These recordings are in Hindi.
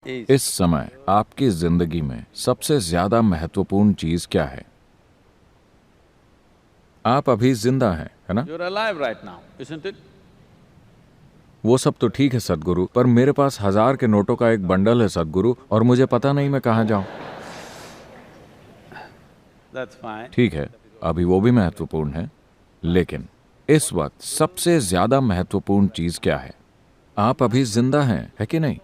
इस समय आपकी जिंदगी में सबसे ज्यादा महत्वपूर्ण चीज क्या है? आप अभी जिंदा हैं, है ना? You're alive right now, isn't it? वो सब तो ठीक है सदगुरु, पर मेरे पास 1000 के नोटों का एक बंडल है सदगुरु, और मुझे पता नहीं मैं कहाँ जाऊं। That's fine. ठीक है, अभी वो भी महत्वपूर्ण है, लेकिन इस वक्त सबसे ज्यादा महत्वपूर्ण चीज क्या है? आप अभी जिंदा हैं, है कि नहीं?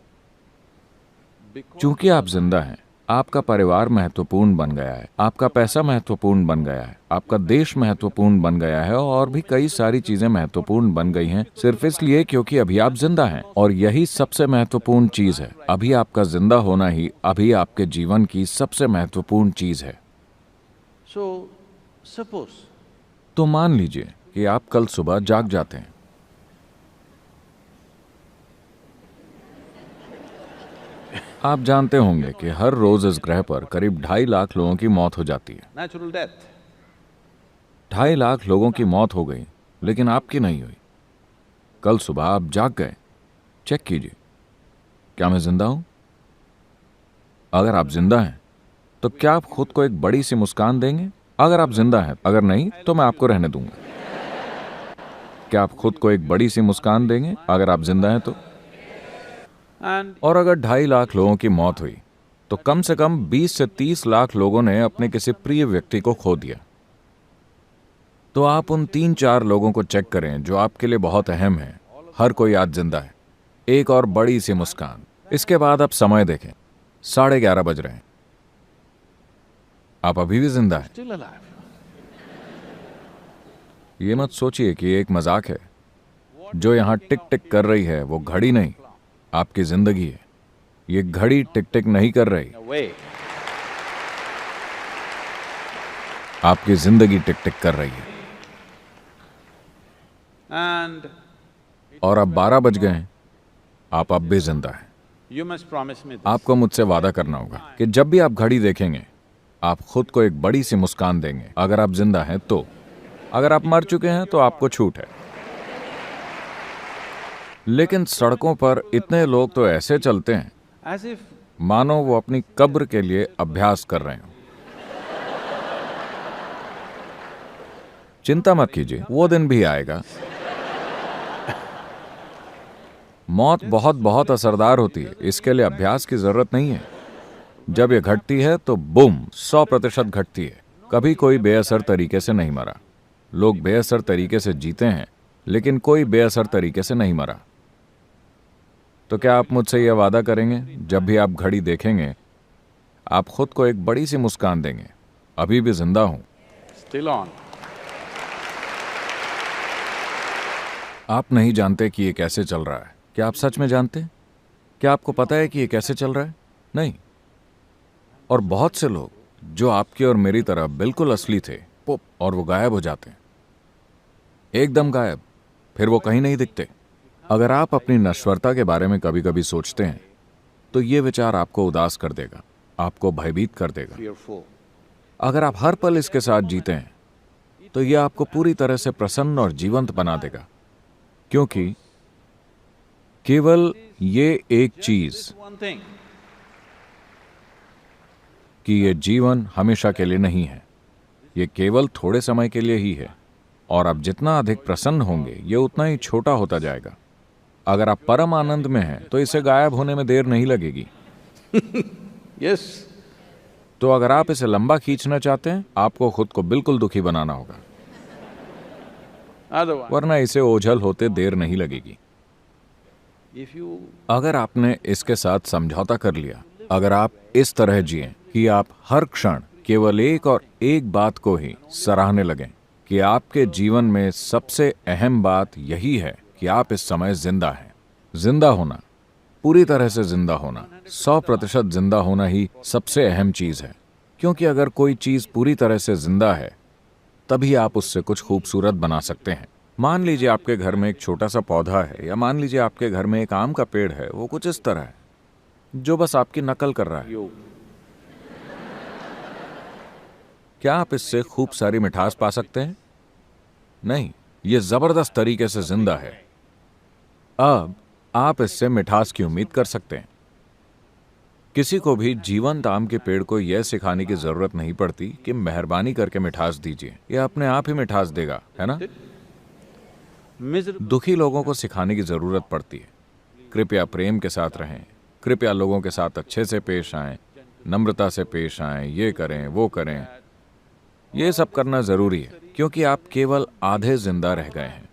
चूंकि आप जिंदा हैं, आपका परिवार महत्वपूर्ण बन गया है, आपका पैसा महत्वपूर्ण बन गया है, आपका देश महत्वपूर्ण बन गया है, और भी कई सारी चीजें महत्वपूर्ण बन गई हैं सिर्फ इसलिए क्योंकि अभी आप जिंदा हैं। और यही सबसे महत्वपूर्ण चीज है। अभी आपका जिंदा होना ही अभी आपके जीवन की सबसे महत्वपूर्ण चीज है। So, suppose तो मान लीजिए कि आप कल सुबह जाग जाते हैं। आप जानते होंगे कि हर रोज इस ग्रह पर करीब 2.5 लाख लोगों की मौत हो जाती है। natural death. 2.5 लाख लोगों की मौत हो गई, लेकिन आपकी नहीं हुई। कल सुबह आप जाग गए। चेक कीजिए, क्या मैं जिंदा हूं? अगर आप जिंदा हैं तो क्या आप खुद को एक बड़ी सी मुस्कान देंगे? अगर आप जिंदा हैं, अगर नहीं तो मैं आपको रहने दूंगा। क्या आप खुद को एक बड़ी सी मुस्कान देंगे अगर आप जिंदा हैं तो? And और अगर 2.5 लाख लोगों की मौत हुई तो कम से कम 20 से 30 लाख लोगों ने अपने किसी प्रिय व्यक्ति को खो दिया। तो आप उन 3-4 लोगों को चेक करें जो आपके लिए बहुत अहम है। हर कोई आज जिंदा है। एक और बड़ी सी मुस्कान। इसके बाद आप समय देखें, 11:30 बज रहे हैं। आप अभी भी जिंदा हैं। still alive. ये मत सोचिए कि ये एक मजाक है। जो यहां टिक टिक कर रही है वो घड़ी नहीं, आपकी जिंदगी है। ये घड़ी टिक टिक नहीं कर रही, Away. आपकी जिंदगी टिक टिक कर रही है। And और अब 12 बज गए हैं, आप अब भी जिंदा हैं। you must promise me this. आपको मुझसे वादा करना होगा कि जब भी आप घड़ी देखेंगे, आप खुद को एक बड़ी सी मुस्कान देंगे। अगर आप जिंदा हैं तो। अगर आप मर चुके हैं तो आपको छूट है। लेकिन सड़कों पर इतने लोग तो ऐसे चलते हैं As if मानो वो अपनी कब्र के लिए अभ्यास कर रहे हों। चिंता मत कीजिए, वो दिन भी आएगा। मौत बहुत बहुत असरदार होती है, इसके लिए अभ्यास की जरूरत नहीं है। जब ये घटती है तो बूम 100% घटती है। कभी कोई बेअसर तरीके से नहीं मरा। लोग बेअसर तरीके से जीते हैं, लेकिन कोई बेअसर तरीके से नहीं मरा। तो क्या आप मुझसे यह वादा करेंगे, जब भी आप घड़ी देखेंगे आप खुद को एक बड़ी सी मुस्कान देंगे? अभी भी जिंदा हूं। still on. आप नहीं जानते कि ये कैसे चल रहा है। क्या आप सच में जानते हैं? क्या आपको पता है कि ये कैसे चल रहा है? नहीं। और बहुत से लोग जो आपकी और मेरी तरह बिल्कुल असली थे, पुप, और वो गायब हो जाते हैं। एकदम गायब, फिर वो कहीं नहीं दिखते। अगर आप अपनी नश्वरता के बारे में कभी कभी सोचते हैं तो ये विचार आपको उदास कर देगा, आपको भयभीत कर देगा। Fearful. अगर आप हर पल इसके साथ जीते हैं तो ये आपको पूरी तरह से प्रसन्न और जीवंत बना देगा, क्योंकि केवल ये एक चीज One thing. कि ये जीवन हमेशा के लिए नहीं है। ये केवल थोड़े समय के लिए ही है, और आप जितना अधिक प्रसन्न होंगे ये उतना ही छोटा होता जाएगा। अगर आप परम आनंद में हैं तो इसे गायब होने में देर नहीं लगेगी। Yes. तो अगर आप इसे लंबा खींचना चाहते हैं, आपको खुद को बिल्कुल दुखी बनाना होगा, Otherwise, वरना इसे ओझल होते देर नहीं लगेगी। if you अगर आपने इसके साथ समझौता कर लिया, अगर आप इस तरह जिएं कि आप हर क्षण केवल एक और एक बात को ही सराहने लगें, कि आपके जीवन में सबसे अहम बात यही है कि आप इस समय जिंदा हैं। जिंदा होना, पूरी तरह से जिंदा होना, 100% जिंदा होना ही सबसे अहम चीज है। क्योंकि अगर कोई चीज पूरी तरह से जिंदा है तभी आप उससे कुछ खूबसूरत बना सकते हैं। मान लीजिए आपके घर में एक छोटा सा पौधा है, या मान लीजिए आपके घर में एक आम का पेड़ है। वो कुछ इस तरह है जो बस आपकी नकल कर रहा है। you क्या आप इससे खूब सारी मिठास पा सकते हैं? नहीं, ये जबरदस्त तरीके से जिंदा है। अब आप इससे मिठास की उम्मीद कर सकते हैं। किसी को भी जीवंत आम के पेड़ को यह सिखाने की जरूरत नहीं पड़ती कि मेहरबानी करके मिठास दीजिए, यह अपने आप ही मिठास देगा, है ना? Miserable. दुखी लोगों को सिखाने की जरूरत पड़ती है। कृपया प्रेम के साथ रहें, कृपया लोगों के साथ अच्छे से पेश आएं, नम्रता से पेश आएं, ये करें वो करें। ये सब करना जरूरी है क्योंकि आप केवल आधे जिंदा रह गए हैं।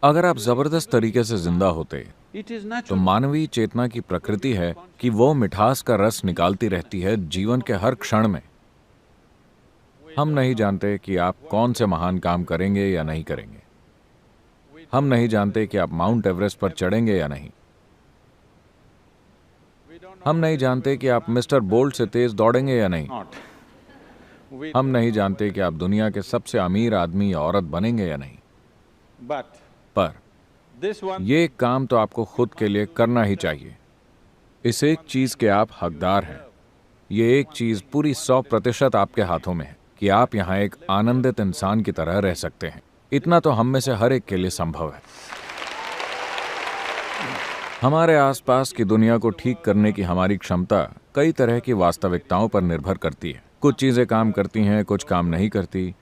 अगर आप जबरदस्त तरीके से जिंदा होते It is तो natural. मानवीय चेतना की प्रकृति है कि वो मिठास का रस निकालती रहती है जीवन के हर क्षण में। हम नहीं जानते कि आप कौन से महान काम करेंगे या नहीं करेंगे। हम नहीं जानते कि आप माउंट एवरेस्ट पर चढ़ेंगे या नहीं। हम नहीं जानते कि आप मिस्टर बोल्ट से तेज दौड़ेंगे या नहीं। Not. We, हम नहीं जानते कि आप दुनिया के सबसे अमीर आदमी या औरत बनेंगे या नहीं। but पर this one, ये काम तो आपको खुद के लिए करना ही चाहिए। इस एक चीज के आप हकदार हैं। ये एक चीज पूरी 100% आपके हाथों में है कि आप यहाँ एक आनंदित इंसान की तरह रह सकते हैं। इतना तो हम में से हर एक के लिए संभव है। हमारे आसपास की दुनिया को ठीक करने की हमारी क्षमता कई तरह की वास्तविकताओं पर निर्भर करती है। कुछ चीजें काम करती हैं, कुछ काम नहीं करती,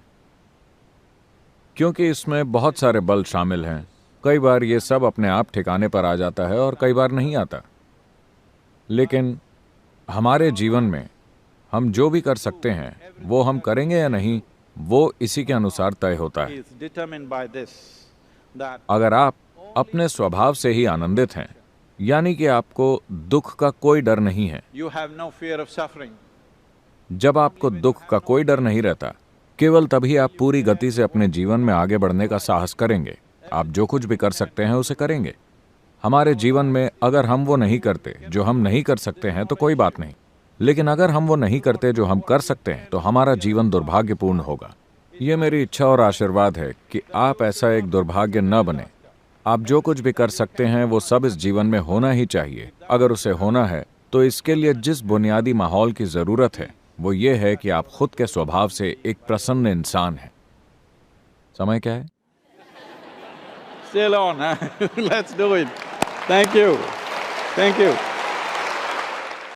क्योंकि इसमें बहुत सारे बल शामिल हैं। कई बार ये सब अपने आप ठिकाने पर आ जाता है और कई बार नहीं आता। लेकिन हमारे जीवन में हम जो भी कर सकते हैं वो हम करेंगे या नहीं, वो इसी के अनुसार तय होता है। is determined by this, that अगर आप अपने स्वभाव से ही आनंदित हैं, यानी कि आपको दुख का कोई डर नहीं है। you have no fear of suffering. जब आपको दुख का कोई डर नहीं रहता, केवल तभी आप पूरी गति से अपने जीवन में आगे बढ़ने का साहस करेंगे। आप जो कुछ भी कर सकते हैं उसे करेंगे। हमारे जीवन में अगर हम वो नहीं करते जो हम नहीं कर सकते हैं तो कोई बात नहीं, लेकिन अगर हम वो नहीं करते जो हम कर सकते हैं तो हमारा जीवन दुर्भाग्यपूर्ण होगा। ये मेरी इच्छा और आशीर्वाद है कि आप ऐसा एक दुर्भाग्य न बने। आप जो कुछ भी कर सकते हैं वो सब इस जीवन में होना ही चाहिए। अगर उसे होना है तो इसके लिए जिस बुनियादी माहौल की जरूरत है वो ये है कि आप खुद के स्वभाव से एक प्रसन्न इंसान हैं। समय क्या है? Still on, huh? Let's do it. Thank you. Thank you.